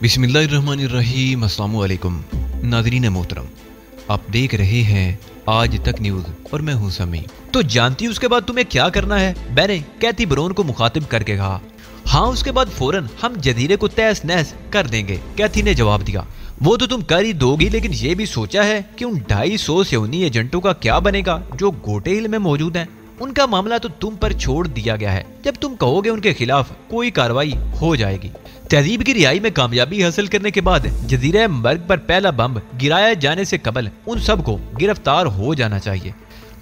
बिस्मिल्लाहिर्रहमानिर्रहीम। अस्सलामु अलैकुम नाज़रीन मोहतरम, आप देख रहे हैं आज तक न्यूज़ और मैं हूं समी। तो जानती उसके बाद तुम्हें क्या करना है? मैंने कैथी ब्राउन को मुखातिब करके कहा। हाँ, उसके बाद फौरन हम जजीरे को तहस नहस कर देंगे, कैथी ने जवाब दिया। वो तो तुम कर ही दोगी, लेकिन ये भी सोचा है कि उन 250 सेऊनी एजेंटों का क्या बनेगा जो गोटे हिल में मौजूद हैं? उनका मामला तो तुम पर छोड़ दिया गया है। जब तुम कहोगे उनके खिलाफ कोई कार्रवाई हो जाएगी। तहजीब की रिहाई में कामयाबी हासिल करने के बाद जजीरा मर्ग पर पहला बम गिराया जाने से कबल उन सबको गिरफ्तार हो जाना चाहिए।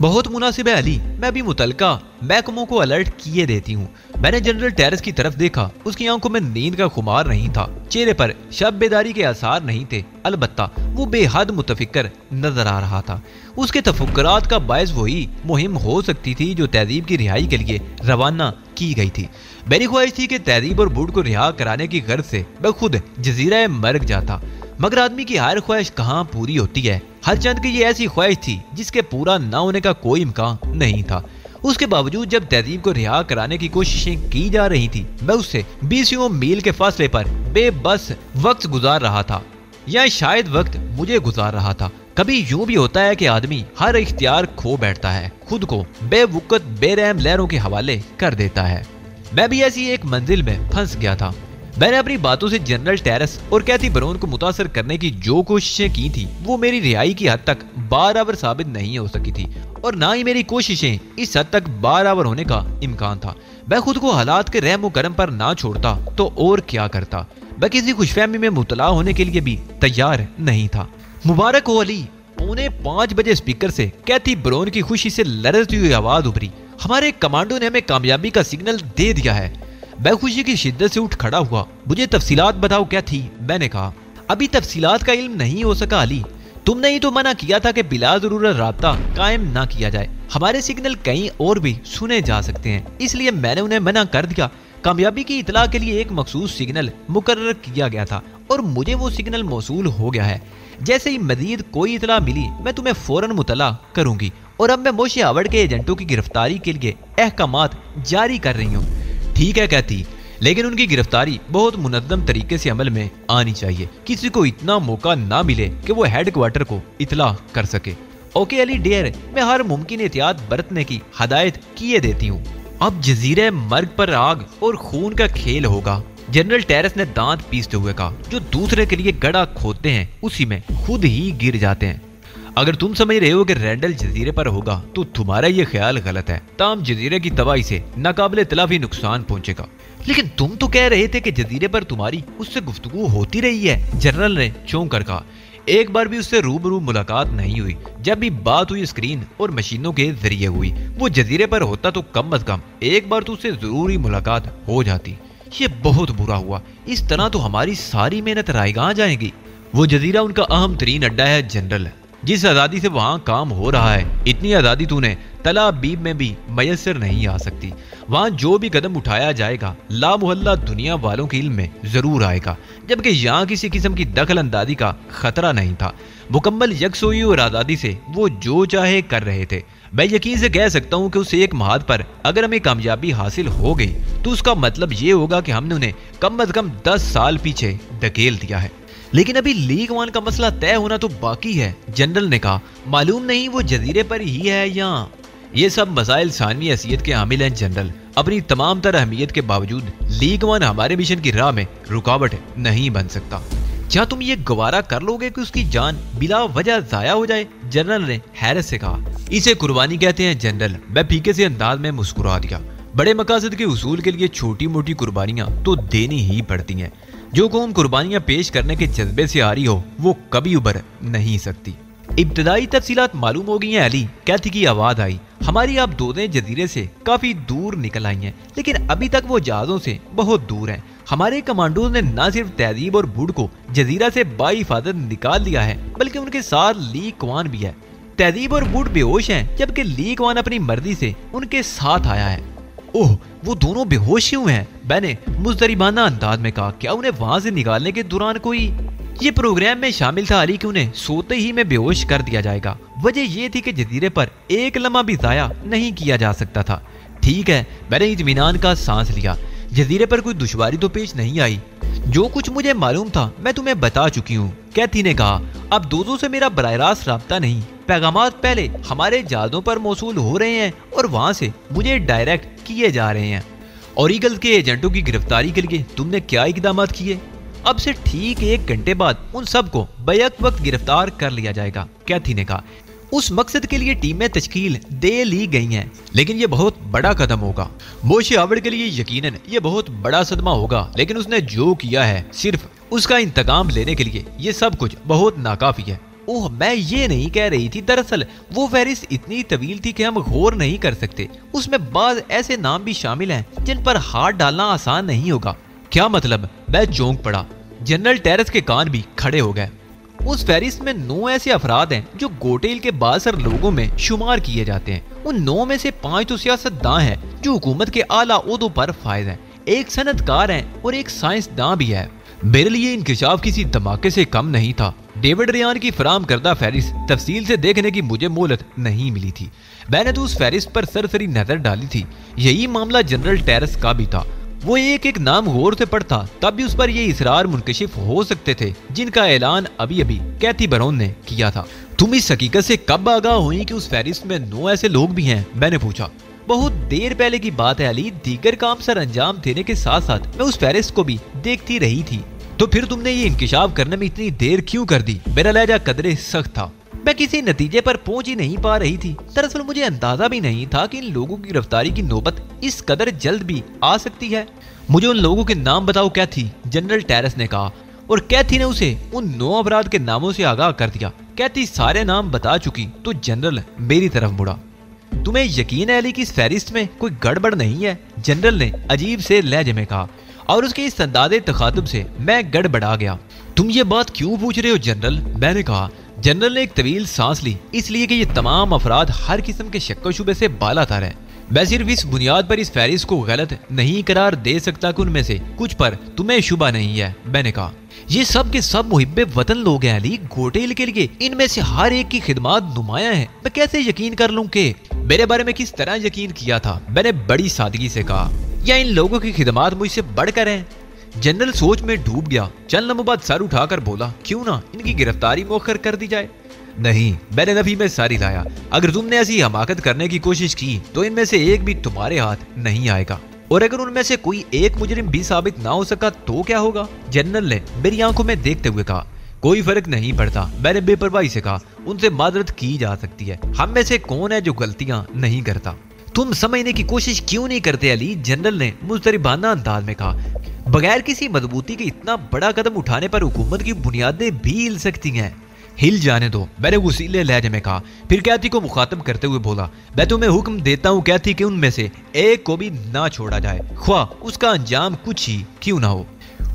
बहुत मुनासिब है अली, मैं अभी मुतलका महकमों को अलर्ट किए देती हूँ। मैंने जनरल टेरेस की तरफ देखा। उसकी आंखों में नींद का खुमार नहीं था, चेहरे पर शब बेदारी के आसार नहीं थे। अलबत्ता वो बेहद मुतफिक्र नजर आ रहा था। उसके तफक्कुरात का बायस वही मुहिम हो सकती थी जो तहजीब की रिहाई के लिए रवाना की गई थी। मेरी ख्वाहिश थी कि तहजीब और बूढ़ को रिहा कराने की गर्ज से मैं खुद जजीरा मर्ग जाता, मगर आदमी की हर ख्वाहिश कहाँ पूरी होती है। हर चंद की ये ऐसी ख्वाहिश थी जिसके पूरा न होने का कोई इम्कान नहीं था। उसके बावजूद जब तहजीब को रिहा कराने की कोशिशें की जा रही थी, मैं उससे 20 मील के फासले पर बेबस वक्त गुजार रहा था, या शायद वक्त मुझे गुजार रहा था। कभी यूं भी होता है कि आदमी हर इख्तियार खो बैठता है, खुद को बेवकूत बेरहम लहरों के हवाले कर देता है। मैं भी ऐसी एक मंजिल में फंस गया था। मैंने अपनी बातों से जनरल टेरेस और कैथी ब्राउन को मुतासर करने की जो कोशिशें की थी वो मेरी रिहाई की हद तक बराबर साबित नहीं हो सकी थी, और ना ही मेरी कोशिशें इस हद तक बराबर होने का इम्कान था। मैं खुद को हालात के रहम करम पर ना छोड़ता तो और क्या करता। मैं किसी खुशफहमी में मुतला होने के लिए भी तैयार नहीं था। मुबारक हो अली। 4:45 बजे स्पीकर से कैथी ब्राउन की खुशी से लरजती हुई आवाज उभरी। हमारे कमांडो ने हमें कामयाबी का सिग्नल दे दिया है। मैं खुशी की शिद्दत से उठ खड़ा हुआ। मुझे तफसीलात बताओ क्या थी? मैंने कहा। अभी तफसीलात का इल्म नहीं हो सका अली। तुमने ही तो मना किया था कि बिला जरूरत राब्ता कायम ना किया जाए। हमारे सिग्नल कहीं और भी सुने जा सकते हैं, इसलिए मैंने उन्हें मना कर दिया। कामयाबी की इतला के लिए एक मखसूस सिग्नल मुकर्रर किया गया था और मुझे वो सिग्नल मौसूल हो गया है। जैसे ही मजीद कोई इतला मिली मैं तुम्हें फौरन मुतला करूंगी। और अब मैं मोशे हावर्ड के एजेंटों की गिरफ्तारी के लिए अहकामात जारी कर रही हूँ। ठीक है कहती, लेकिन उनकी गिरफ्तारी बहुत मुनज़्ज़म तरीके से अमल में आनी चाहिए। किसी को इतना मौका ना मिले कि वो हेडक्वार्टर को इतला कर सके। ओके अली डियर, मैं हर मुमकिन एहतियात बरतने की हदायत किए देती हूँ। अब जजीरे मर्ग पर आग और खून का खेल होगा, जनरल टेरेस ने दांत पीसते हुए कहा। जो दूसरे के लिए गड्ढा खोदते हैं उसी में खुद ही गिर जाते हैं। अगर तुम समझ रहे हो कि रैंडल जजीरे पर होगा तो तुम्हारा ये ख्याल गलत है। ताम जजीरे की तबाही से नाकाबिले तलाफी नुकसान पहुंचेगा। लेकिन तुम तो कह रहे थे कि जजीरे पर तुम्हारी उससे गुफ्तगू होती रही है, जनरल ने चौंक कर कहा। एक बार भी उससे रूबरू मुलाकात नहीं हुई। जब भी बात हुई स्क्रीन और मशीनों के जरिए हुई। वो जजीरे पर होता तो कम अज कम एक बार तो उससे जरूरी मुलाकात हो जाती। ये बहुत बुरा हुआ। इस तरह तो हमारी सारी मेहनत रायगां जाएगी। वो जजीरा उनका अहम तरीन अड्डा है जनरल। जिस आज़ादी से वहाँ काम हो रहा है, इतनी आज़ादी तूने तला बीब में भी मयसर नहीं आ सकती। वहाँ जो भी कदम उठाया जाएगा ला मुहल्ला दुनिया वालों के इल्म में जरूर आएगा, जबकि यहाँ किसी किस्म की दखल अंदाजी का खतरा नहीं था। मुकम्मल यकसोई और आज़ादी से वो जो चाहे कर रहे थे। मैं यकीन से कह सकता हूँ कि उस एक महाद पर अगर हमें कामयाबी हासिल हो गई तो उसका मतलब ये होगा कि हमने उन्हें कम अज कम 10 साल पीछे धकेल दिया है। लेकिन अभी लीग वन का मसला तय होना तो बाकी है, जनरल ने कहा। मालूम नहीं वो जजीरे पर ही है या। ये सब मसाइल सानवी हैसियत के हामिल हैं जनरल। अपनी तमाम तर अहमियत के बावजूद लीग वन हमारे मिशन की राह में रुकावट नहीं बन सकता। क्या तुम ये गवारा कर लोगे कि उसकी जान बिला वजह जाया हो जाए? जनरल ने हैरत से कहा। इसे कुर्बानी कहते हैं जनरल। मैं फीके से अंदाज में मुस्कुरा दिया। बड़े मकासद के उसूल के लिए छोटी मोटी कुर्बानियां तो देनी ही पड़ती हैं। जो कौम कुर्बानियां पेश करने के जज्बे से आ रही हो वो कभी उबर नहीं सकती। इब्तदाई तफसीलात मालूम हो गई हैं अली, कैथी की आवाज आई। हमारी आप दोनों जजीरे से काफी दूर निकल आई हैं, लेकिन अभी तक वो जहाजों से बहुत दूर हैं। हमारे कमांडो ने न सिर्फ तहजीब और बूढ़ को जजीरा से बाहिफाजत निकाल दिया है, बल्कि उनके साथ ली कवान भी है। तहजीब और बूढ़ बेहोश हैं, जबकि ली कवान अपनी मर्जी से उनके साथ आया है। ओह, वो दोनों बेहोश क्यों हैं? मैंने मुस्तरिबाना अंदाज में कहा। क्या उन्हें वहां से निकालने के दौरान कोई ये प्रोग्राम में शामिल था अली कि उन्हें सोते ही में बेहोश कर दिया जाएगा? वजह यह थी कि जजीरे पर एक लम्हा भी जाया नहीं किया जा सकता था। ठीक है, मैंने इत्मीनान का सांस लिया। जजीरे पर कोई दुश्वारी तो पेश नहीं आई। जो कुछ मुझे मालूम था मैं तुम्हें बता चुकी हूँ, कैथी ने कहा। अब दोस्तों से मेरा बराह रास्त राब्ता नहीं, पैगामात पहले हमारे जहाजों पर मौसूल हो रहे हैं और वहाँ से मुझे डायरेक्ट किए जा रहे हैं। और ईगल के एजेंटों की गिरफ्तारी के लिए तुमने क्या इकदाम किए? अब से ठीक 1 घंटे बाद उन सबको बैक वक्त गिरफ्तार कर लिया जाएगा, कैथी ने कहा। उस मकसद के लिए टीमें तश्कील दे ली गई हैं, लेकिन ये बहुत बड़ा कदम होगा। मोशे हावर्ड के लिए यकीनन ये बहुत बड़ा सदमा होगा, लेकिन उसने जो किया है सिर्फ उसका इंतकाम लेने के लिए ये सब कुछ बहुत नाकाफी है। ओह, मैं ये नहीं कह रही थी, दरअसल वो फहरिस्त इतनी तवील थी कि हम गौर नहीं कर सकते। उसमें बाद ऐसे नाम भी शामिल हैं जिन पर हाथ डालना आसान नहीं होगा। क्या मतलब? मैं चौंक पड़ा। जनरल टेरेस के कान भी खड़े हो गए। उस फहरिस्त में 9 ऐसे अफराद हैं जो गोटेल के बासर लोगों में शुमार किए जाते हैं। उन 9 में से 5 तो सियासतदां हैं जो हुकूमत के आला ओहदों पर फायद हैं, एक सनतकार है और एक साइंसदां भी है। मेरे लिए इंकशाफ किसी धमाके से कम नहीं था। डेविड रेयान की फराम करदा फहरिस्त तफसील से देखने की मुझे मोहलत नहीं मिली थी। मैंने तो उस फहरिस्त पर सरसरी नजर डाली थी। यही मामला जनरल टेरेस का भी था। वो एक एक नाम गौर से पढ़ता, तब भी उस पर ये इसरार मुनकशिफ हो सकते थे जिनका ऐलान अभी अभी कैथी बरोन ने किया था। तुम इस हकीकत से कब आगाह हुई कि उस फहरिस्त में 9 ऐसे लोग भी हैं? मैंने पूछा। बहुत देर पहले की बात है अली, दीगर काम सर अंजाम देने के साथ साथ मैं उस फहरिस्त को भी देखती रही थी। तो फिर तुमने ये इंकिशाफ करने में इतनी देर क्यों कर दी? मेरा लहजा कदरे सख्त था। मैं किसी नतीजे पर पहुंच ही नहीं पा रही थी। दरअसल मुझे अंदाजा भी नहीं था कि इन लोगों की गिरफ्तारी की नौबत इस कदर जल्द भी आ सकती है। मुझे उन लोगों के नाम बताओ कैथी, जनरल टेरेस ने कहा, और कैथी ने उसे उन 9 अपराध के नामों से आगाह कर दिया। कैथी सारे नाम बता चुकी तो जनरल मेरी तरफ मुड़ा। तुम्हें यकीन है अली कि इस फहरिस्त में कोई गड़बड़ नहीं है? जनरल ने अजीब से लहजे में कहा, और उसके इस अंदाजे तखातुब से मैं गड़बड़ा गया। तुम ये बात क्यों पूछ रहे हो जनरल? मैंने कहा। जनरल ने एक तवील सांस ली, इसलिए कि ये तमाम अफराद हर किस्म के शक व शुबे से बालातर है। मैं सिर्फ इस बुनियाद पर इस फहरिस्त को गलत नहीं करार दे सकता कि उनमें से कुछ पर तुम्हें शुबा नहीं है। मैंने कहा, ये सब के सब मुहिब्बे वतन लोग हैं अली, गोटेल के लिए इनमें से हर एक की खिदमत नुमाया है। मैं कैसे यकीन कर लूं कि मेरे बारे में किस तरह यकीन किया था? मैंने बड़ी सादगी से कहा, या इन लोगों की खिदमत मुझसे बढ़कर है? जनरल सोच में डूब गया। चंद लम्हों बाद सर उठाकर बोला, क्यों ना इनकी गिरफ्तारी मौखर कर दी जाए? नहीं, मैंने नफी में सारी लाया। अगर तुमने ऐसी हमाकत करने की कोशिश की तो इनमें से एक भी तुम्हारे हाथ नहीं आएगा, और अगर उनमें से कोई एक मुजरिम भी साबित ना हो सका तो क्या होगा? जनरल ने मेरी आंखों में देखते हुए कहा, कोई फर्क नहीं पड़ता। मैंने बेपरवाही से कहा, उनसे माजरत की जा सकती है। हम में से कौन है जो गलतियां नहीं करता? तुम समझने की कोशिश क्यों नहीं करते अली? जनरल ने मुस्तरिबाना अंदाज में कहा। बगैर किसी मजबूती के इतना बड़ा कदम उठाने पर हुकूमत की बुनियादें भी हिल सकती हैं। हिल जाने दो, मैंने उसीले लहजे में कहा। फिर कैथी को मुखातब करते हुए बोला, मैं तुम्हें हुक्म देता हूँ कैथी कि उनमें से एक को भी ना छोड़ा जाए, ख्वाह उसका अंजाम कुछ ही क्यों ना हो।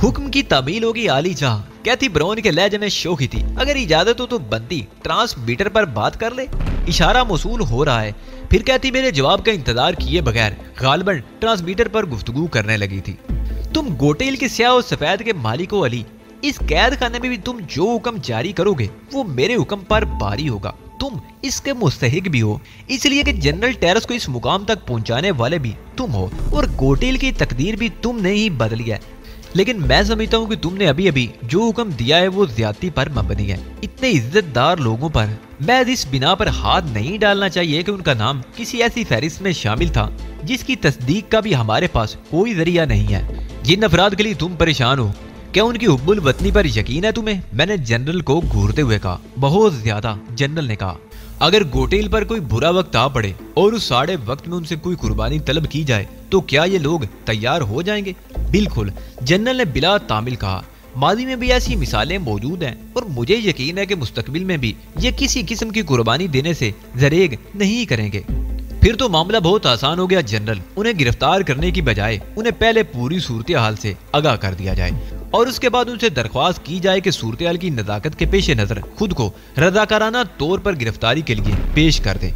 हुक्म की तामील होगी आली जहां। कैथी ब्राउन के लहजे में शोखी थी। अगर इजाजत हो तो बंदी ट्रांसमीटर पर बात कर ले। इशारा मौसूल हो रहा है। फिर कैथी मेरे जवाब का इंतजार किए बगैर गालबन ट्रांसमीटर पर गुफ्तगू करने लगी थी। तुम गोटेल के स्याह और सफेद के मालिक हो अली। इस कैद खाने में भी तुम जो हुक्म जारी करोगे वो मेरे हुक्म पर बारी होगा। तुम इसके मुस्तहिक भी हो, इसलिए कि जनरल टेरेस को इस मुकाम तक पहुंचाने वाले भी तुम हो, और गोटेल की तकदीर भी तुमने ही बदली है। लेकिन मैं समझता हूँ कि तुमने अभी अभी जो हुक्म दिया है वो ज्यादती पर मबनी है। इतने इज्जतदार लोगों पर मैं इस बिना पर हाथ नहीं डालना चाहिए कि उनका नाम किसी ऐसी फहरिस्त में शामिल था जिसकी तस्दीक का भी हमारे पास कोई जरिया नहीं है। जिन अफराद के लिए तुम परेशान हो, क्या उनकी हुब्बुल वतनी पर यकीन है तुम्हें? मैंने जनरल को घूरते हुए कहा। बहुत ज्यादा, जनरल ने कहा। अगर गोटेल पर कोई बुरा वक्त आ पड़े और उस साड़े वक्त में उनसे कोई कुर्बानी तलब की जाए तो क्या ये लोग तैयार हो जाएंगे? बिल्कुल, जनरल ने बिला तामिल कहा। माजी में भी ऐसी मिसालें मौजूद हैं और मुझे यकीन है कि मुस्तकबिल में भी ये किसी किस्म की कुर्बानी देने से जरेग नहीं करेंगे। फिर तो मामला बहुत आसान हो गया जनरल। उन्हें गिरफ्तार करने की बजाय उन्हें पहले पूरी सूरत हाल से आगाह कर दिया जाए और उसके बाद उनसे दरख्वास्त की जाए कि सूरत हाल की नजाकत के पेश नजर खुद को रजाकाराना तौर पर गिरफ्तारी के लिए पेश कर दे।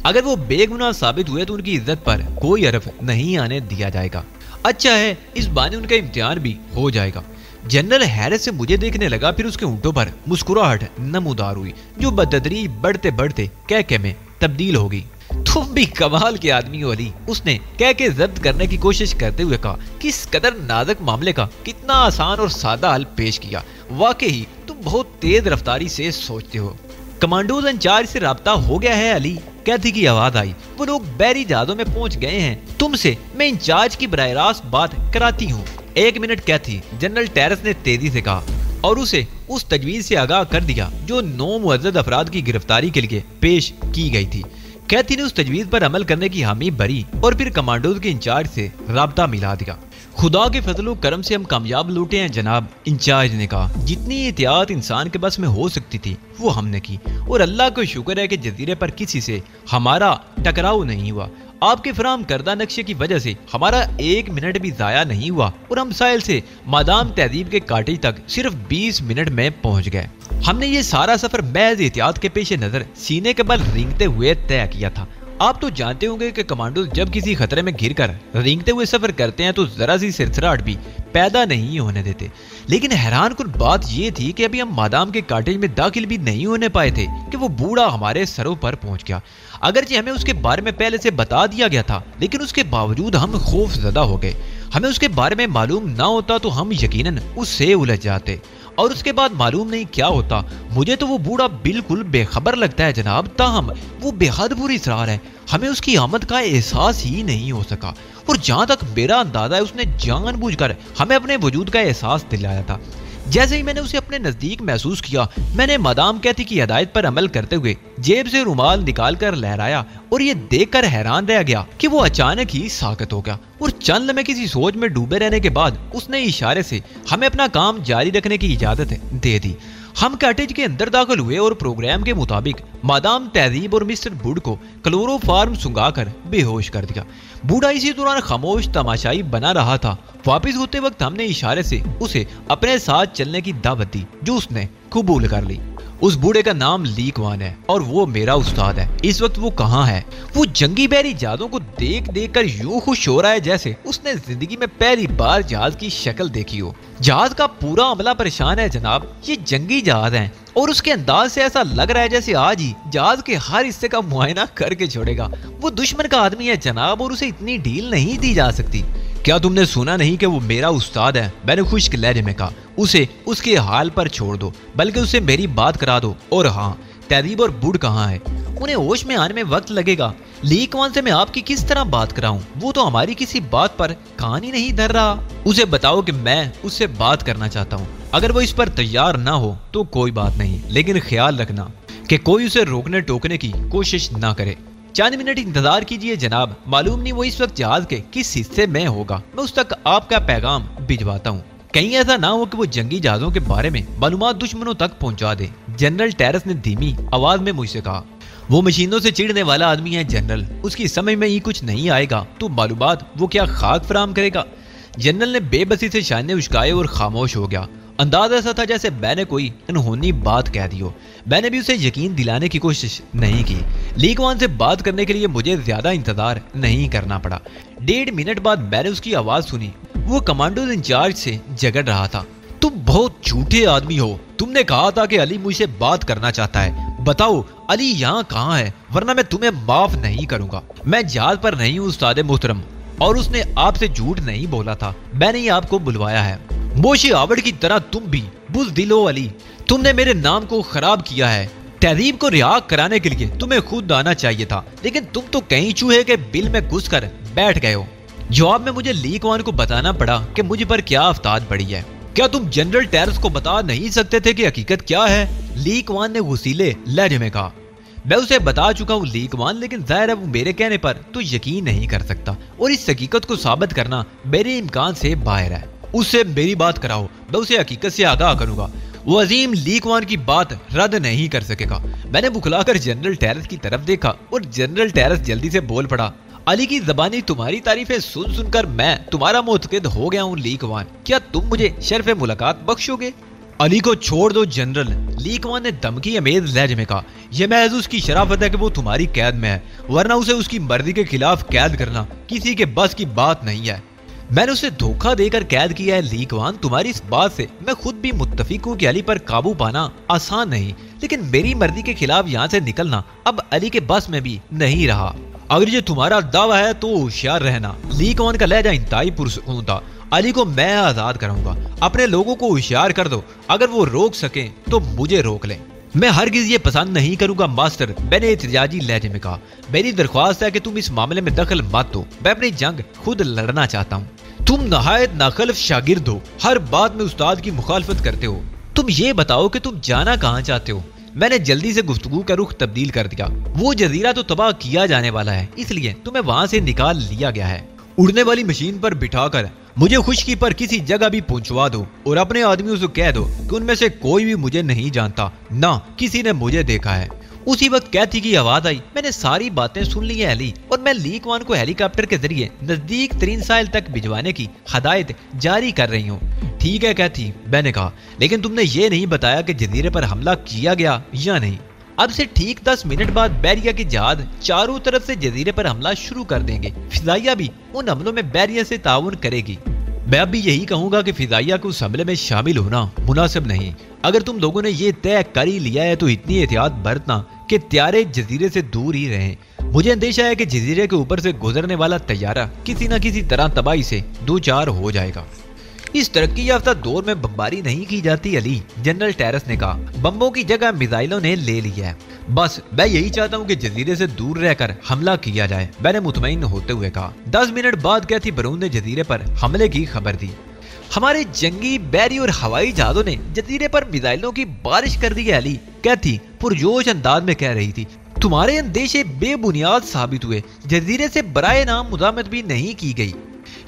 अगर वो बेगुनाह साबित हुए तो उनकी इज्जत पर कोई हरफ नहीं आने दिया जाएगा। अच्छा है, इस बहाने उनका इम्तिहान भी हो जाएगा। जनरल हैरत से मुझे देखने लगा, फिर उसके होंठों पर मुस्कुराहट नमूदार हुई जो बदतदरीज बढ़ते बढ़ते कह में तब्दील हो गई। तुम भी कमाल के आदमी हो अली, उसने कह के जब्त करने की कोशिश करते हुए कहा। किस कदर नाजुक मामले का कितना आसान और सादा हल पेश किया। वाकई तुम बहुत तेज रफ्तारी से सोचते हो। कमांडोज इंचार्ज से राब्ता हो गया है अली, कैथी की आवाज आई। वो लोग बहरी जहाजों में पहुंच गए हैं। तुमसे मैं इंचार्ज की बराह रास्त बात कराती हूँ। 1 मिनट कैथी, जनरल टेरेस ने तेजी से कहा और उसे उस तजवीज से आगाह कर दिया जो 9 मुअज्जद अफराद की गिरफ्तारी के लिए पेश की गई थी। कैथी ने उस तजवीज पर अमल करने की हामी भरी और फिर कमांडोज के इंचार्ज से राब्ता मिला दिया। खुदा के फजलो करम से हम कामयाब लौटे हैं जनाब, इंचार्ज ने कहा। जितनी एहतियात इंसान के बस में हो सकती थी वो हमने की और अल्लाह को शुक्र है कि जजीरे पर किसी से हमारा टकराव नहीं हुआ। आपके फराम करदा नक्शे की वजह से हमारा 1 मिनट भी जाया नहीं हुआ और हम साहिल से मादाम तहजीब के काटेज तक सिर्फ 20 मिनट में पहुंच गए। हमने ये सारा सफर महज एहतियात के पेश नजर सीने के बल रेंगते हुए तय किया था। आप तो जानते होंगे कि कमांडो जब किसी खतरे में घिरकर रेंगते हुए सफर करते हैं तो जरा सी सिरसराहट भी पैदा नहीं होने देते। लेकिन हैरान कुन बात यह थी कि अभी हम मादाम के काटेज में दाखिल भी नहीं होने पाए थे कि वो बूढ़ा हमारे सरों पर पहुंच गया। अगरचे हमें उसके बारे में पहले से बता दिया गया था, लेकिन उसके बावजूद हम खौफजदा हो गए। हमें उसके बारे में मालूम ना होता तो हम यकीनन उससे उलझ जाते और उसके बाद मालूम नहीं क्या होता। मुझे तो वो बूढ़ा बिल्कुल बेखबर लगता है जनाब, ताहम वो बेहद बुरी इसरार है। हमें उसकी आमद का एहसास ही नहीं हो सका और जहां तक मेरा अंदाजा है उसने जानबूझकर हमें अपने वजूद का एहसास दिलाया था। जैसे ही मैंने उसे अपने नजदीक महसूस किया, मैंने मादाम कैथी की हिदायत पर अमल करते हुए जेब से रुमाल निकालकर लहराया और ये देखकर हैरान रह गया कि वो अचानक ही साकत हो गया और चंद लम्हे किसी सोच में डूबे रहने के बाद उसने इशारे से हमें अपना काम जारी रखने की इजाजत दे दी। हम कॉटेज के अंदर दाखिल हुए और प्रोग्राम के मुताबिक मादाम तहजीब और मिस्टर बुड को क्लोरोफार्म सुंगाकर बेहोश कर दिया। बूढ़ा इसी दौरान खामोश तमाशाई बना रहा था। वापिस होते वक्त हमने इशारे से उसे अपने साथ चलने की दावत दी जो उसने कबूल कर ली। उस बूढ़े का नाम ली क्वान है और वो मेरा उस्ताद है। इस वक्त वो कहाँ है? वो जंगी बहरी जहाजों को देख देख कर यूं खुश हो रहा है जैसे उसने जिंदगी में पहली बार जहाज की शक्ल देखी हो। जहाज का पूरा अमला परेशान है जनाब। ये जंगी जहाज है और उसके अंदाज से ऐसा लग रहा है जैसे आज ही जहाज के हर हिस्से का मुआयना करके छोड़ेगा। वो दुश्मन का आदमी है जनाब और उसे इतनी ढील नहीं दी जा सकती। क्या तुमने सुना नहीं कि वो मेरा उस्ताद है? मैंने खुश्क लहजे में कहा। उसे उसके हाल पर छोड़ दो, बल्कि उससे मेरी बात करा दो। और हाँ, तहजीब और बुड कहाँ है? उन्हें होश में आने में वक्त लगेगा। ली क्वान से मैं आपकी किस तरह बात कराऊं? वो तो हमारी किसी बात पर कान ही नहीं धर रहा। उसे बताओ कि मैं उससे बात करना चाहता हूँ। अगर वो इस पर तैयार ना हो तो कोई बात नहीं, लेकिन ख्याल रखना कि कोई उसे रोकने टोकने की कोशिश ना करे। चंद मिनट इंतजार कीजिए जनाब। मालूम नहीं वो इस वक्त जहाज के किस हिस्से में होगा। मैं उस तक आपका पैगाम भिजवाता हूँ। कहीं ऐसा ना हो कि वो जंगी जहाजों के बारे में मालूमात दुश्मनों तक पहुंचा दे। जनरल टेरेस ने धीमी आवाज में मुझसे कहा। वो मशीनों से चिढ़ने वाला आदमी है जनरल। उसकी समझ में ही कुछ नहीं आएगा तो मालूमात वो क्या खाक फराम करेगा? जनरल ने बेबसी से शाने उचकाए और खामोश हो गया। अंदाज ऐसा था जैसे मैंने कोई अनहोनी बात कह दी हो। मैंने भी उसे यकीन दिलाने की कोशिश नहीं की। ली क्वान से बात करने के लिए मुझे ज्यादा इंतजार नहीं करना पड़ा। 1.5 मिनट बाद मैंने उसकी आवाज सुनी। वो कमांडो इंचार्ज से झगड़ रहा था। तुम बहुत झूठे आदमी हो। तुमने कहा था कि अली मुझसे बात करना चाहता है। बताओ अली यहाँ कहाँ है, वरना मैं तुम्हें माफ नहीं करूंगा। मैं जहाज पर नहीं हूँ उस्ताद मोहतरम, और उसने आपसे झूठ नहीं बोला था। मैंने ही आपको बुलवाया है। मोशी आवड़ की तरह तुम भी बुज़दिल हो अली। तुमने मेरे नाम को खराब किया है। तहजीब को रिहा कराने के लिए तुम्हें खुद आना चाहिए था, लेकिन तुम तो कहीं चूहे के बिल में घुसकर बैठ गए हो। जवाब में मुझे ली क्वान को बताना पड़ा कि मुझ पर क्या आफताब पड़ी है। क्या तुम जनरल टेरेस को बता नहीं सकते थे कि हकीकत क्या है? ली क्वान ने गुस्सीले लहजे में कहा। मैं उसे बता चुका हूँ ली क्वान, लेकिन जाहिर है वो मेरे कहने पर तो यकीन नहीं कर सकता और इस हकीकत को साबित करना मेरे इम्कान से बाहर है। उससे मेरी बात कराओ, मैं उसे हकीकत से आगाह करूंगा। वो अजीम ली क्वान की बात रद्द नहीं कर सकेगा। मैंने बुखलाकर जनरल टेरेस की तरफ देखा और जनरल टेरेस जल्दी से बोल पड़ा। अली की ज़बानी तुम्हारी तारीफें सुन सुनकर मैं तुम्हारा मुतकिद हो गया हूँ ली क्वान। क्या तुम मुझे शर्फ मुलाकात बख्शोगे? अली को छोड़ दो जनरल, ली क्वान ने धमकी अमेज लहजे में कहा। यह महज उसकी शराफत है कि वो तुम्हारी कैद में है, वरना उसे उसकी मर्जी के खिलाफ कैद करना किसी के बस की बात नहीं है। मैंने उसे धोखा देकर कैद किया है ली क्वान। तुम्हारी इस बात से मैं खुद भी मुत्तफिक हूँ कि अली पर काबू पाना आसान नहीं, लेकिन मेरी मर्जी के खिलाफ यहाँ से निकलना अब अली के बस में भी नहीं रहा। अगर ये तुम्हारा दावा है तो होशियार रहना। ली कुआन का लहजा इंतहाई पुरसुकून था। अली को मैं आजाद कराऊंगा। अपने लोगों को होशियार कर दो, अगर वो रोक सके तो मुझे रोक लें। मैं हरगिज ये पसंद नहीं करूंगा मास्टर, मैंने एहतजाजी लहजे में कहा। मेरी दरख्वास्त है कि तुम इस मामले में दखल मत दो। मैं अपनी जंग खुद लड़ना चाहता हूँ। तुम नहायत नाखलफ शागिर्द हो, हर बात में उस्ताद की मुखालफत करते हो। तुम ये बताओ कि तुम जाना कहाँ चाहते हो। मैंने जल्दी से गुफ्तगू का रुख तब्दील कर दिया। वो जजीरा तो तबाह किया जाने वाला है, इसलिए तुम्हें वहां से निकाल लिया गया है। उड़ने वाली मशीन पर बिठाकर मुझे खुशकी पर किसी जगह भी पहुंचवा दो और अपने आदमियों से कह दो कि उनमें से कोई भी मुझे नहीं जानता, ना किसी ने मुझे देखा है। उसी वक्त कैथी की आवाज आई। मैंने सारी बातें सुन ली है अली, और मैं ली कुआन को हेलीकॉप्टर के जरिए नजदीक तरीन साहिल तक भिजवाने की हदायत जारी कर रही हूँ। ठीक है कैथी, मैंने कहा, लेकिन तुमने ये नहीं बताया कि जजीरे पर हमला किया गया या नहीं। अब से ठीक 10 मिनट बाद बैरिया की जहाज चारों तरफ से जजीरे पर हमला शुरू कर देंगे। फिजाइया भी उन हमलों में बैरिया से ताउन करेगी। मैं अब भी यही कहूंगा कि फिजाइया को उस हमले में शामिल होना मुनासिब नहीं। अगर तुम लोगों ने ये तय कर ही लिया है तो इतनी एहतियात बरतना कि त्यारे जजीरे से दूर ही रहें। मुझे अंदेशा है कि जजीरे के ऊपर से गुजरने वाला तैयारा किसी न किसी तरह तबाही से दो चार हो जाएगा। इस तरक्की याफ्ता दौर में बमबारी नहीं की जाती अली, जनरल टेरेस ने कहा। बम्बों की जगह मिसाइलों ने ले ली है। बस मैं यही चाहता हूँ कि जजीरे से दूर रहकर हमला किया जाए, मैंने मुतमईन होते हुए कहा। 10 मिनट बाद कैथी बरून ने जजीरे पर हमले की खबर दी। हमारे जंगी, बैरी और हवाई जहाजों ने जजीरे पर मिसाइलों की बारिश कर दी है अली, कैथी पुरजोश अंदाज में कह रही थी। तुम्हारे अंदेशे बेबुनियाद साबित हुए। जजीरे से बराए नाम मुजामत भी नहीं की गई।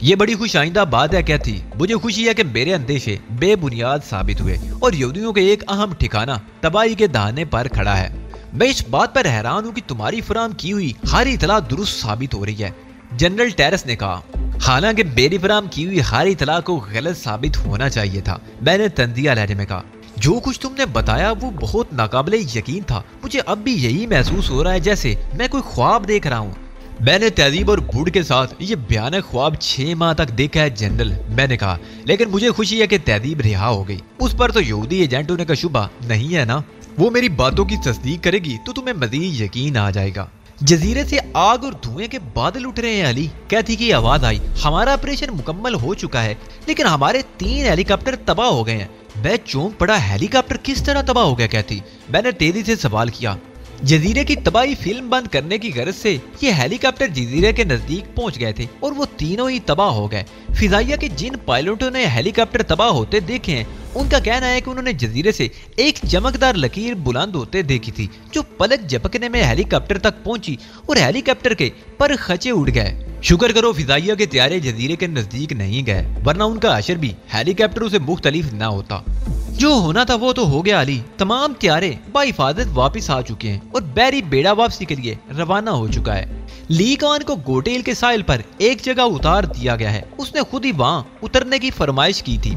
ये बड़ी खुश आइंदा बात है कैथी। मुझे खुशी है कि मेरे अंदेशे बेबुनियाद साबित हुए और यहूदियों के एक अहम ठिकाना तबाही के दहाने पर खड़ा है। मैं इस बात पर हैरान हूँ कि तुम्हारी फराम की हुई हर इतला दुरुस्त साबित हो रही है, जनरल टेरेस ने कहा। हालांकि मेरी फराम की हुई हर इतला को गलत साबित होना चाहिए था, मैंने तंजिया लहजे में कहा। जो कुछ तुमने बताया वो बहुत नाकाबिले यकीन था। मुझे अब भी यही महसूस हो रहा है जैसे मैं कोई ख्वाब देख रहा हूँ। मैंने तहजीब और बूढ़ के साथ ये भयानक ख्वाब 6 माह तक देखा है जनरल, मैंने कहा, लेकिन मुझे खुशी है कि तहजीब रिहा हो गई। उस पर तो यहूदी एजेंट होने का शुबा नहीं है ना। वो मेरी बातों की तस्दीक करेगी तो तुम्हें मजीद यकीन आ जाएगा। जजीरे से आग और धुएं के बादल उठ रहे हैं अली, कैथी की आवाज आई। हमारा ऑपरेशन मुकम्मल हो चुका है, लेकिन हमारे 3 हेलीकॉप्टर तबाह हो गए हैं। मैं चौंक पड़ा, हेलीकॉप्टर किस तरह तबाह हो गया कैथी? मैंने तेजी से सवाल किया। जजीरे की तबाही फिल्म बंद करने की गरज से ये हेलीकॉप्टर जजीरे के नजदीक पहुंच गए थे और वो तीनों ही तबाह हो गए। फिजाइया के जिन पायलटों ने हेलीकॉप्टर तबाह होते देखे हैं, उनका कहना है कि उन्होंने जजीरे से एक चमकदार लकीर बुलंद होते देखी थी, जो पलक झपकने में हेलीकॉप्टर तक पहुंची और हेलीकॉप्टर के पर खचे उड़ गए। शुक्र करो फिजाइया के त्यारे जजीरे के नजदीक नहीं गए, वरना उनका अशर भी हेलीकॉप्टरों से मुख्तलिफ न होता। जो होना था वो तो हो गया अली। तमाम त्यारे बाहिफाजत वापस आ चुके हैं और बैरी बेड़ा वापसी के लिए रवाना हो चुका है। ली कुआन को गोटेल के साहिल पर एक जगह उतार दिया गया है। उसने खुद ही वहां उतरने की फरमाइश की थी।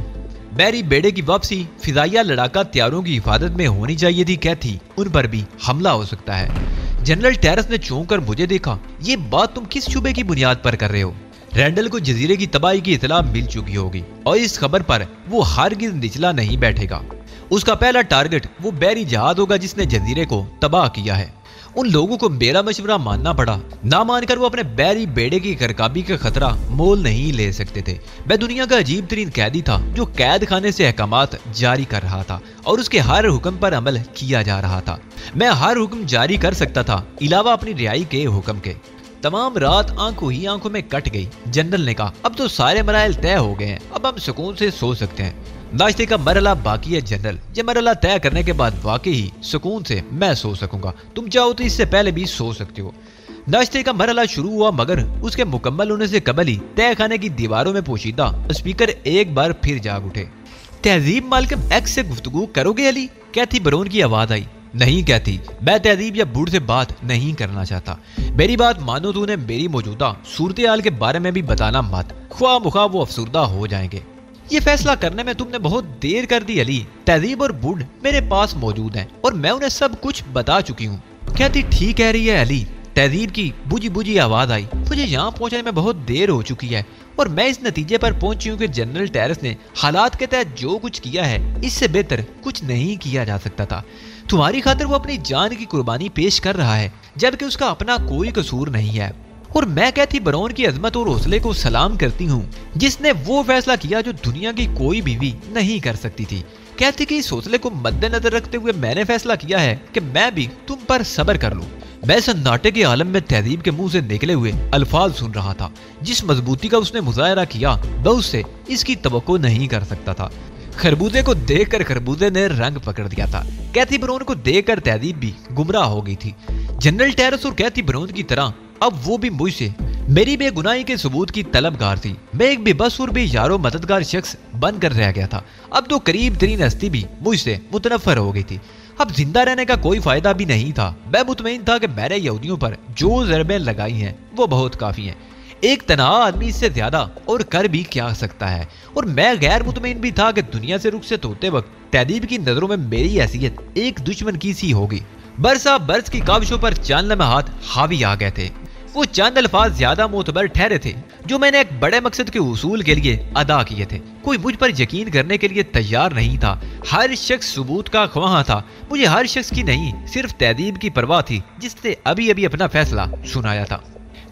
बैरी बेड़े की वापसी फिजाइया लड़ाका त्यारों की हिफाजत में होनी चाहिए थी, कहती उन पर भी हमला हो सकता है। जनरल टेरेस ने चौंक कर मुझे देखा। ये बात तुम किस शुबे की बुनियाद पर कर रहे हो? रैंडल को जजीरे की तबाही की इतला मिल चुकी होगी और इस खबर पर वो हरगिज़ निचला नहीं बैठेगा। उसका पहला टारगेट वो बैरी जहाज होगा जिसने जजीरे को तबाह किया है। उन लोगों को मेरा मशवरा मानना पड़ा। ना मानकर वो अपने बैरी बेड़े की करकाबी का खतरा मोल नहीं ले सकते थे। मैं दुनिया का अजीब तरीन कैदी था जो कैद खाने से अहकामात जारी कर रहा था और उसके हर हुक्म पर अमल किया जा रहा था। मैं हर हुक्म जारी कर सकता था इलावा अपनी रिहाई के हुक्म के। तमाम रात आंखों ही आंखों में कट गई। जनरल ने कहा, अब तो सारे मराइल तय हो गए हैं, अब हम सुकून से सो सकते हैं। नाश्ते का मरहला बाकी है जनरल। ये मरहला तय करने के बाद वाकई ही सुकून से मैं सो सकूंगा। तुम चाहो तो इससे पहले भी सो सकते हो। नाश्ते का मरहला शुरू हुआ, मगर उसके मुकम्मल होने से कबल ही तय खाने की दीवारों में पोशीदा स्पीकर एक बार फिर जाग उठे। तहजीब मालकम एक्स से गुफ्तगू करोगे अली? कैथी बरोन की आवाज आई। नहीं कहती, मैं तहजीब या बूढ़ से बात नहीं करना चाहता। मेरी बात मानो तो उन्हें मेरी मौजूदा सूरत हाल के बारे में भी बताना मत, ख्वाह मुख्वाह वो अफसुर्दा हो जाएंगे। ये फैसला करने में तुमने बहुत देर कर दी अली। तहजीब और बूढ़ मेरे पास मौजूद हैं और मैं उन्हें सब कुछ बता चुकी हूँ। कहती ठीक कह रही है अली, तहजीब की बुझी बुझी आवाज आई। मुझे यहाँ पहुंचने में बहुत देर हो चुकी है और मैं इस नतीजे पर पहुंची हूँ कि जनरल टेरेस ने हालात के तहत जो कुछ किया है इससे बेहतर कुछ नहीं किया जा सकता था। तुम्हारी खातिर वो अपनी जान की कुर्बानी पेश कर रहा है जबकि उसका अपना कोई कसूर नहीं है। और मैं कैथी ब्राउन की अजमत और हौसले को सलाम करती हूँ जिसने वो फैसला किया जो दुनिया की कोई बीवी नहीं कर सकती थी। कैथी के इस हौसले को मद्देनजर रखते हुए मैंने फैसला किया है कि मैं भी तुम पर सब्र कर लूं। मैं सन्नाटे के आलम में तहजीब के मुंह से निकले हुए अल्फाज सुन रहा था। जिस मजबूती का उसने मुजाहरा किया मैं उससे इसकी तवक्को नहीं कर सकता था। खरबूजे को देखकर खरबूजे ने रंग पकड़ दिया था। कैथी ब्राउन को देखकर तहजीब भी गुमराह हो गई थी। जनरल टेरेस और कैथी ब्राउन की तरह अब वो भी मुझसे मेरी बेगुनाही के सबूत की तलबगार थी। मैं एक बेबस और बेयारो मददगार शख्स बनकर रह गया था। अब तो करीब तरीन हस्ती भी मुझसे मुतनफर हो गई थी। अब जिंदा रहने का कोई फायदा भी नहीं था। मैं मुतमईन था कि मैंने यहूदियों पर जो ज़रबें लगाई हैं वो बहुत काफी हैं। एक तनहा आदमी इससे ज्यादा और कर भी क्या सकता है। और मैं गैर मुतमईन भी था कि दुनिया से रुखसत होते वक्त तहजीब की नजरों में मेरी हैसियत एक दुश्मन की सी होगी। बरसा बर्स की काविशों पर चंद लम्हात हावी आ गए थे। वो चंद अल्फाज ज्यादा मोतबर ठहरे थे जो मैंने एक बड़े मकसद के उसूल के लिए अदा किए थे। कोई मुझ पर यकीन करने के लिए तैयार नहीं था। हर शख्स सबूत का ख्वाह था। मुझे हर शख्स की नहीं सिर्फ तहजीब की परवाह थी जिसने अभी अभी अपना फैसला सुनाया था।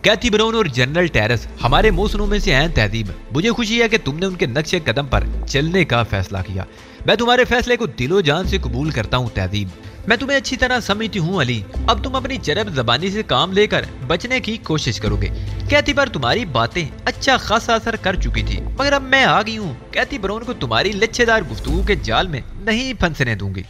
कैथी ब्राउन और जनरल टेरेस हमारे मौसनों में से हैं तहजीब। मुझे खुशी है कि तुमने उनके नक्शे कदम पर चलने का फैसला किया। मैं तुम्हारे फैसले को दिलो जान से कबूल करता हूँ तहजीब। मैं तुम्हें अच्छी तरह समझती हूँ अली। अब तुम अपनी चरब जबानी से काम लेकर बचने की कोशिश करोगे। कैथी पर तुम्हारी बातें अच्छा खासा असर कर चुकी थी मगर अब मैं आ गई हूँ। कैथी ब्राउन को तुम्हारी लच्छेदार गुफ्तगू के जाल में नहीं फंसने दूंगी।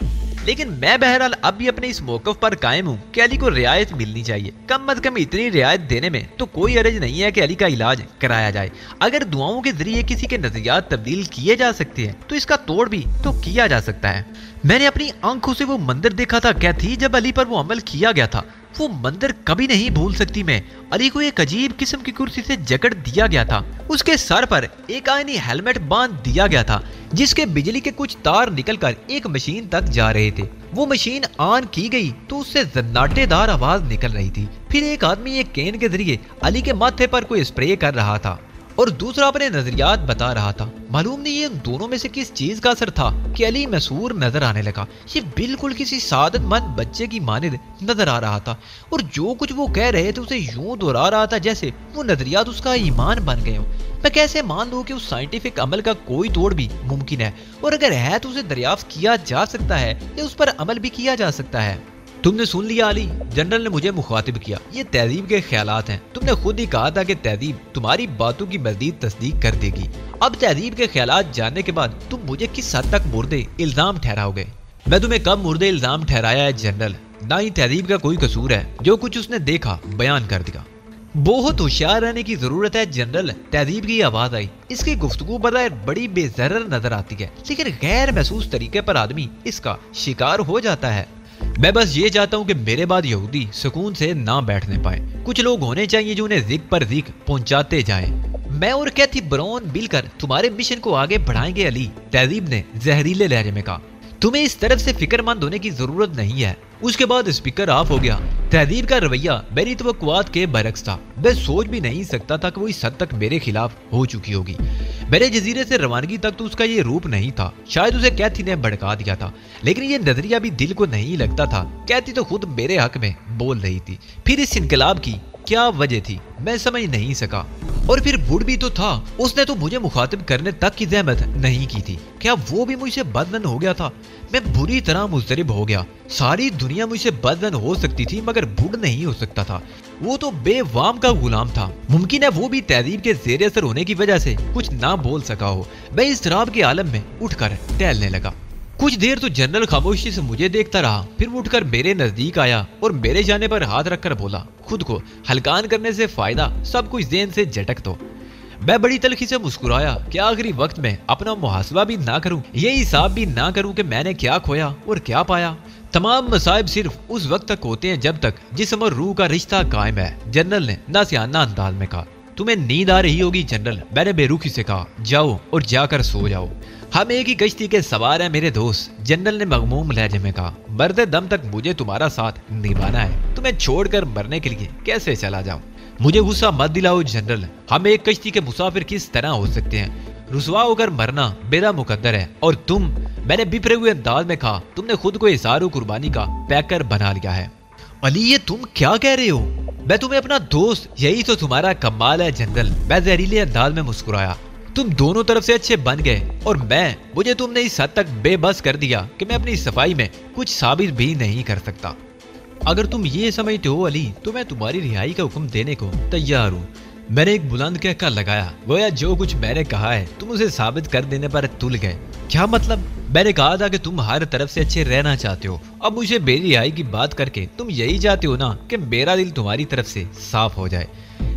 लेकिन मैं बहरहाल अब भी अपने इस मौकफ पर कायम हूँ कि अली को रियायत मिलनी चाहिए। कम अज कम इतनी रियायत देने में तो कोई अर्ज नहीं है कि अली का इलाज कराया जाए। अगर दुआओं के जरिए किसी के नजरियात तब्दील किए जा सकते हैं तो इसका तोड़ भी तो किया जा सकता है। मैंने अपनी आंखों से वो मंदिर देखा था कैथी जब अली पर वो अमल किया गया था। वो मंदिर कभी नहीं भूल सकती मैं। अली को एक अजीब किस्म की कुर्सी से जकड़ दिया गया था। उसके सर पर एक आयनी हेलमेट बांध दिया गया था जिसके बिजली के कुछ तार निकलकर एक मशीन तक जा रहे थे। वो मशीन ऑन की गई तो उससे जन्नाटेदार आवाज निकल रही थी। फिर एक आदमी एक केन के जरिए अली के माथे पर कोई स्प्रे कर रहा था और दूसरा अपने नजरियात बता रहा था। मालूम नहीं ये दोनों में से किस चीज का असर था कि अली मसूर नजर आने लगा। ये बिल्कुल किसी सादतमंद बच्चे की मानिद नजर आ रहा था और जो कुछ वो कह रहे थे उसे यूं दोहरा रहा था जैसे वो नजरियात उसका ईमान बन गए हो। मैं कैसे मान लूं कि उस साइंटिफिक अमल का कोई तोड़ भी मुमकिन है और अगर है तो उसे दरियाफ्त किया जा सकता है या उस पर अमल भी किया जा सकता है। तुमने सुन लिया अली, जनरल ने मुझे मुखातिब किया। ये तहजीब के ख्यालात हैं। तुमने खुद ही कहा था कि तहजीब तुम्हारी बातों की मज़ीद तस्दीक कर देगी। अब तहजीब के ख्यालात जानने के बाद तुम मुझे किस हद तक मुर्दे इल्जाम ठहराओगे? मैं तुम्हें कब मुर्दे इल्जाम ठहराया है जनरल? ना ही तहजीब का कोई कसूर है। जो कुछ उसने देखा बयान कर दिया। बहुत होशियार रहने की जरूरत है जनरल। तहजीब की आवाज आई। इसकी गुफ्तगू बज़ाहिर बड़ी बेजरर नजर आती है लेकिन गैर महसूस तरीके पर आदमी इसका शिकार हो जाता है। मैं बस ये चाहता हूँ कि मेरे बाद यहूदी सुकून से ना बैठने पाए। कुछ लोग होने चाहिए जो उन्हें जिक पर जिक पहुंचाते जाएं। मैं और कैथी ब्राउन मिलकर तुम्हारे मिशन को आगे बढ़ाएंगे अली, तहजीब ने जहरीले लहजे में कहा। तुम्हें इस तरफ से फिक्रमंद होने की जरूरत नहीं है। उसके बाद स्पीकर ऑफ हो गया। तहजीब का रवैया मेरी तवक्कुआत के बरक्स था। मैं सोच भी नहीं सकता था कि वो इस हद तक मेरे खिलाफ हो चुकी होगी। मेरे जजीरे से रवानगी तक तो उसका ये रूप नहीं था। शायद उसे कैथी ने भड़का दिया था लेकिन ये नजरिया भी दिल को नहीं लगता था। कैथी तो खुद मेरे हक में बोल रही थी। फिर इस इनकलाब की क्या वजह थी मैं समझ नहीं सका। और फिर बुढ़ भी तो था। उसने तो मुझे मुखातिब करने तक की जहमत नहीं की थी। क्या वो भी मुझसे बदन हो गया था? मैं बुरी तरह मुजरिब हो गया। सारी दुनिया मुझसे बदन हो सकती थी मगर बुढ़ नहीं हो सकता था। वो तो बेवाम का गुलाम था। मुमकिन है वो भी तहजीब के जेर असर होने की वजह से कुछ ना बोल सका हो। मैं इस शराब के आलम में उठकर टहलने लगा। कुछ देर तो जनरल खामोशी से मुझे देखता रहा। फिर वो उठकर मेरे नजदीक आया और मेरे जाने पर हाथ रखकर बोला, खुद को हल्कान करने से फायदा सब कुछ ज़हन से झटक दो। मैं बड़ी तलखी से मुस्कुराया कि आखिरी वक्त में अपना मुहासबा भी ना करूं, ये हिसाब भी ना करूं कि मैंने क्या खोया और क्या पाया। तमाम मसाइब सिर्फ उस वक्त तक होते हैं जब तक जिस्म और रूह का रिश्ता कायम है, जनरल ने नासियाना अंदाज में कहा। तुम्हें नींद आ रही होगी जनरल, मैंने बेरुखी से कहा। जाओ और जाकर सो जाओ। हम एक ही कश्ती के सवार हैं मेरे दोस्त, जनरल ने मगमूम लहजे में कहा। मरते दम तक मुझे तुम्हारा साथ निभाना है, तुम्हें छोड़कर मरने के लिए कैसे चला जाऊं। मुझे गुस्सा मत दिलाओ जनरल, हम एक कश्ती के मुसाफिर किस तरह हो सकते हैं। रुसवा होकर मरना मेरा मुकद्दर है और तुम, मैंने बिफरे हुए अंदाज में कहा, तुमने खुद को इज़हार कुर्बानी का पैकर बना लिया है। अली ये तुम क्या कह रहे हो? मैं तुम्हें अपना दोस्त, यही तो तुम्हारा कमाल है जनरल। मैं जहरीले अंदाज में मुस्कुराया। तुम दोनों तरफ से अच्छे बन गए और मुझे तुमने इस हद तक बेबस कर दिया कि मैं अपनी सफाई में कुछ साबित भी नहीं कर सकता। अगर तुम ये समझते हो अली, तो मैं तुम्हारी रिहाई का हुक्म देने को तैयार हूँ। मैंने एक बुलंद कहकर लगाया, गोया जो कुछ मैंने कहा है तुम उसे साबित कर देने पर तुल गए। क्या मतलब? मैंने कहा था कि तुम हर तरफ से अच्छे रहना चाहते हो। अब मुझे मेरी रिहाई की बात करके तुम यही चाहते हो ना कि मेरा दिल तुम्हारी तरफ से साफ हो जाए।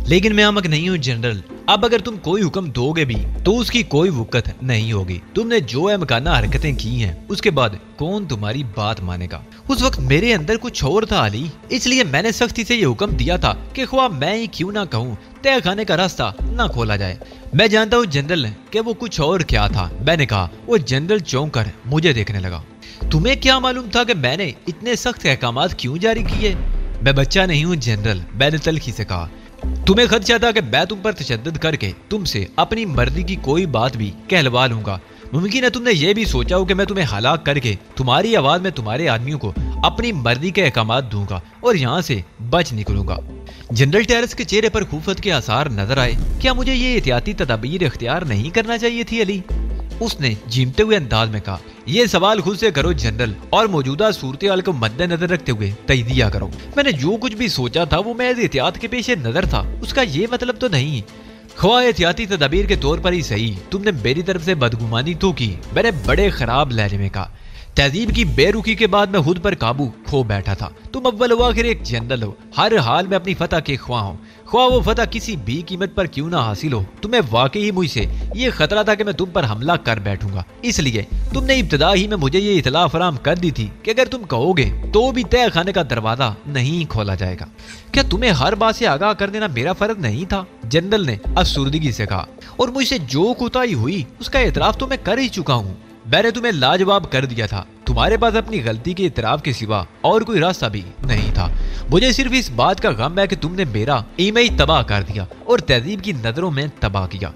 लेकिन मैं अहमक नहीं हूँ जनरल। अब अगर तुम कोई हुक्म दोगे भी तो उसकी कोई वक़्त नहीं होगी। तुमने जो अहमकाना हरकतें की हैं उसके बाद कौन तुम्हारी बात मानेगा। उस वक्त मेरे अंदर कुछ और था अली, इसलिए मैंने सख्ती से ये हुक्म दिया था कि ख्वाह मैं ही क्यों ना कहूँ, तय खाने का रास्ता ना खोला जाए। मैं जानता हूँ जनरल कि वो कुछ और क्या था, मैंने कहा। वो जनरल चौंक कर मुझे देखने लगा। तुम्हें क्या मालूम था कि मैंने इतने सख्त अहकामात क्यों जारी किए? मैं बच्चा नहीं हूँ जनरल, मैंने तल्खी से कहा। तुम्हें खदशा था कि मैं तुम पर तशद्दुद करके तुमसे अपनी मर्जी की कोई बात भी कहलवा लूंगा। मुमकिन है तुमने ये भी सोचा हो कि मैं तुम्हें हलाक करके तुम्हारी आवाज में तुम्हारे आदमियों को अपनी मर्जी के अहकामात दूंगा और यहाँ से बच निकलूंगा। जनरल टेरेस के चेहरे पर खूफत के आसार नजर आए। क्या मुझे ये एहतियाती तदाबीर इख्तियार नहीं करना चाहिए थी अली? उसने झीमते हुए अंदाज में कहा। यह सवाल खुद से करो जनरल, और मौजूदा सूरत हाल को मद्देनजर रखते हुए तजदिया करो। मैंने जो कुछ भी सोचा था वो महज एहतियात के पेश नजर था, उसका ये मतलब तो नहीं। ख्वाह एहतियाती तदाबीर के तौर पर ही सही, तुमने मेरी तरफ से बदगुमानी तो की, मैंने बड़े खराब लहजे में कहा। तहजीब की बेरुखी के बाद मैं खुद पर काबू खो बैठा था। तुम अव्वल व आखिर एक जनरल हो, हर हाल में अपनी फतह के ख्वाह हो, ख्वाह वो फतह किसी भी कीमत पर क्यों ना हासिल हो। तुम्हें वाकई ही मुझसे ये खतरा था कि मैं तुम पर हमला कर बैठूंगा, इसलिए तुमने इब्तदा ही में मुझे ये इतला फराम कर दी थी कि अगर तुम कहोगे तो भी तय खाने का दरवाजा नहीं खोला जाएगा। क्या तुम्हें हर बात से आगाह कर देना मेरा फर्ज नहीं था? जनरल ने अफसुर्दगी से कहा। और मुझसे जो कोताही हुई उसका एतराफ तो मैं कर ही चुका हूँ। मैंने तुम्हें लाजवाब कर दिया था। तुम्हारे पास अपनी गलती के इतराफ के सिवा और कोई रास्ता भी नहीं था। मुझे सिर्फ इस बात का गम है कि तुमने मेरा ईमेल तबाह कर दिया और तहजीब की नजरों में तबाह किया।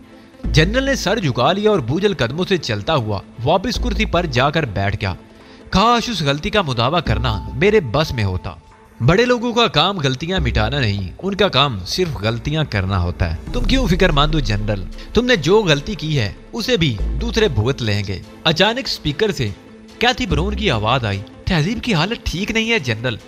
जनरल ने सर झुका लिया और बूझल कदमों से चलता हुआ वापस कुर्सी पर जाकर बैठ गया। काश उस गलती का मुदावा करना मेरे बस में होता। बड़े लोगों का काम गलतियां मिटाना नहीं, उनका काम सिर्फ गलतियां करना होता है। तुम क्यों फिक्रमंद हो जनरल? तुमने जो गलती की है उसे भी दूसरे भुगत लेंगे। अचानक स्पीकर से कैथी ब्राउन की आवाज आई। तहजीब की हालत ठीक नहीं है जनरल।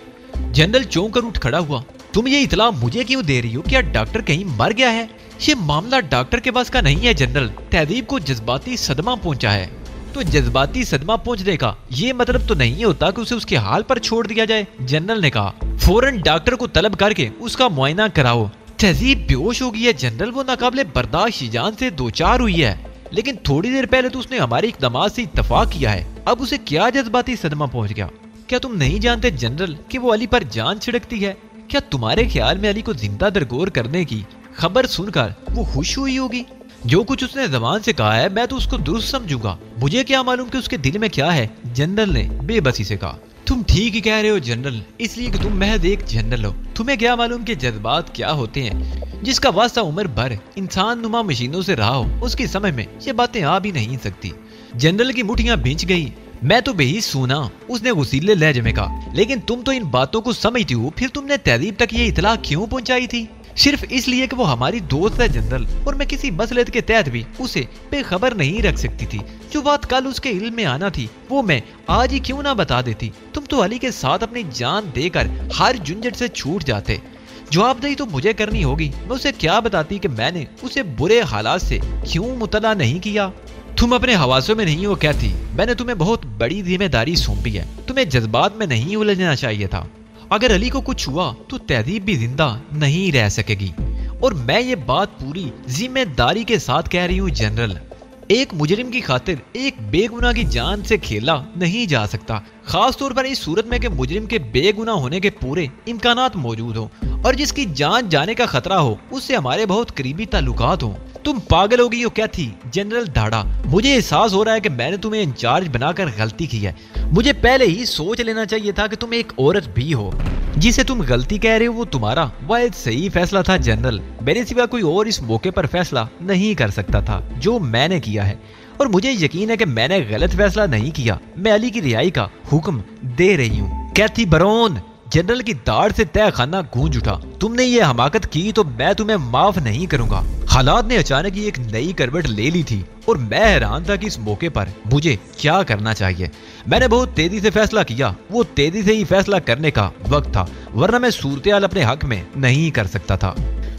जनरल चौंक कर उठ खड़ा हुआ। तुम ये इतला मुझे क्यों दे रही हो? क्या डॉक्टर कहीं मर गया है? ये मामला डॉक्टर के पास का नहीं है जनरल। तहजीब को जज्बाती सदमा पहुंचा है। तो जज्बाती सदमा पहुंचने का ये मतलब तो नहीं होता कि उसे उसके हाल पर छोड़ दिया जाए। जनरल ने कहा। फौरन डॉक्टर को तलब करके उसका मुआयना कराओ। तहजीब बेहोश हो गई है जनरल, वो नाकाबिले बर्दाश्त जान से दो चार हुई है, लेकिन थोड़ी देर पहले तो उसने हमारे इक़दामात से इत्तफाक किया है। अब उसे क्या जज्बाती सदमा पहुंच गया? क्या तुम नहीं जानते जनरल कि वो अली पर जान छिड़कती है? क्या तुम्हारे ख्याल में अली को जिंदा दरगोर करने की खबर सुनकर वो खुश हुई होगी? जो कुछ उसने जबान से कहा है मैं तो उसको दुरुस्त समझूंगा। मुझे क्या मालूम कि उसके दिल में क्या है? जनरल ने बेबसी से कहा। तुम ठीक ही कह रहे हो जनरल, इसलिए कि तुम महज एक जनरल हो। तुम्हें क्या मालूम कि जज्बात क्या होते हैं? जिसका वास्ता उम्र भर इंसान नुमा मशीनों से रहा हो उसकी समझ में ये बातें आ भी नहीं सकती। जनरल की मुठियां भींच गई। मैं तो बेहिस सुना, उसने गुस्सीले लहजे में कहा। लेकिन तुम तो इन बातों को समझती हो, फिर तुमने तहजीब तक ये इतला क्यों पहुंचाई थी? सिर्फ इसलिए कि वो हमारी दोस्त है जनरल, और मैं किसी मसलत के तहत भी उसे बेखबर नहीं रख सकती थी। जो बात कल उसके इल्म में आना थी वो मैं आज ही क्यों ना बता देती। तुम तो अली के साथ अपनी जान देकर हर झंझट से छूट जाते। जवाबदेही तो मुझे करनी होगी। मैं उसे क्या बताती कि मैंने उसे बुरे हालात से क्यों मुतला नहीं किया। तुम अपने हवासों में नहीं हो कहती। मैंने तुम्हें बहुत बड़ी जिम्मेदारी सौंपी है। तुम्हें जज्बात में नहीं उलझना चाहिए था। अगर अली को कुछ हुआ तो तहजीब भी जिंदा नहीं रह सकेगी, और मैं ये बात पूरी जिम्मेदारी के साथ कह रही हूँ जनरल। एक मुजरिम की खातिर एक बेगुनाह की जान से खेला नहीं जा सकता, खास तौर पर इस सूरत में कि मुजरिम के बेगुनाह होने के पूरे इम्कानात मौजूद हो और जिसकी जान जाने का खतरा हो, उससे हमारे बहुत करीबी ताल्लुकात हो। तुम पागल हो गई हो क्या थी जनरल दाड़ा? मुझे एहसास हो रहा है कि मैंने तुम्हें इंचार्ज बनाकर गलती की है। मुझे पहले ही सोच लेना चाहिए था कि तुम एक औरत भी हो। जिसे तुम गलती कह रहे हो वो तुम्हारा वाहिद सही फैसला था जनरल। मेरे सिवा कोई और इस मौके पर फैसला नहीं कर सकता था जो मैंने किया है, और मुझे यकीन है कि मैंने गलत फैसला नहीं किया। मैं अली की रिहाई का हुक्म दे रही हूँ। कैथी बरोन, जनरल की दाढ़ से तय खाना गूंज उठा। तुमने ये हमाकत की तो मैं तुम्हें माफ नहीं करूंगा। हालात ने अचानक ही एक नई करवट ले ली थी और मैं हैरान था कि इस मौके पर मुझे क्या करना चाहिए। मैंने बहुत तेजी से फैसला किया। वो तेजी से ही फैसला करने का वक्त था, वरना मैं सूरत-ए-हाल अपने हक में नहीं कर सकता था।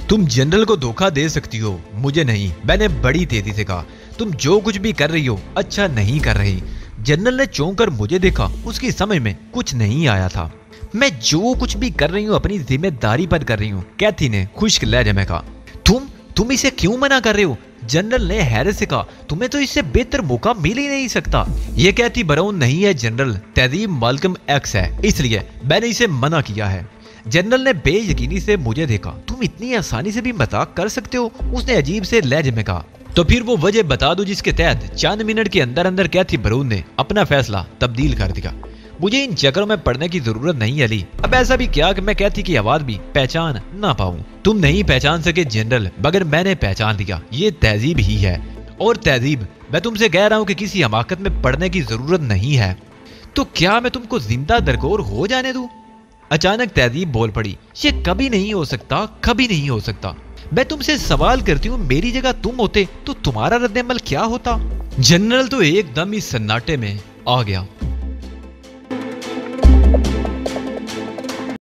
तुम जनरल को धोखा दे सकती हो, मुझे नहीं। मैंने बड़ी तेजी से कहा, तुम जो कुछ भी कर रही हो अच्छा नहीं कर रही। जनरल ने चौंक कर मुझे देखा। उसकी समझ में कुछ नहीं आया था। मैं जो कुछ भी कर रही हूँ अपनी जिम्मेदारी पर कर रही हूँ, कैथी ने खुश्क लहजे में कहा। तुम इसे क्यों मना कर रहे हो? जनरल ने हैरत से कहा। तुम्हें तो इससे बेहतर मौका मिल ही नहीं सकता। ये कैथी बरोन नहीं है जनरल, तहजीब माल्कम एक्स है, इसलिए मैंने इसे मना किया है। जनरल ने बेयकीनी से मुझे देखा। तुम इतनी आसानी से भी मजाक कर सकते हो? उसने अजीब से लहजे में कहा। तो फिर वो वजह बता दो जिसके तहत चंद मिनट के अंदर अंदर कैथी बरोन ने अपना फैसला तब्दील कर दिया। मुझे इन चक्करों में पड़ने की जरूरत नहीं अली। अब ऐसा भी क्या कि मैं कैथी की आवाज भी पहचान ना पाऊं। तुम नहीं पहचान सके जनरल, मगर मैंने पहचान लिया। ये तहजीब ही है। और तहजीब, मैं तुमसे कह रहा हूं कि किसी हमाकत में पड़ने की जरूरत नहीं है। तो क्या मैं तुमको जिंदा दरगोर हो जाने दूं? अचानक तहजीब बोल पड़ी। ये कभी नहीं हो सकता, कभी नहीं हो सकता। मैं तुमसे सवाल करती हूँ, मेरी जगह तुम होते तो तुम्हारा रद्द अमल क्या होता? जनरल तो एकदम ही सन्नाटे में आ गया।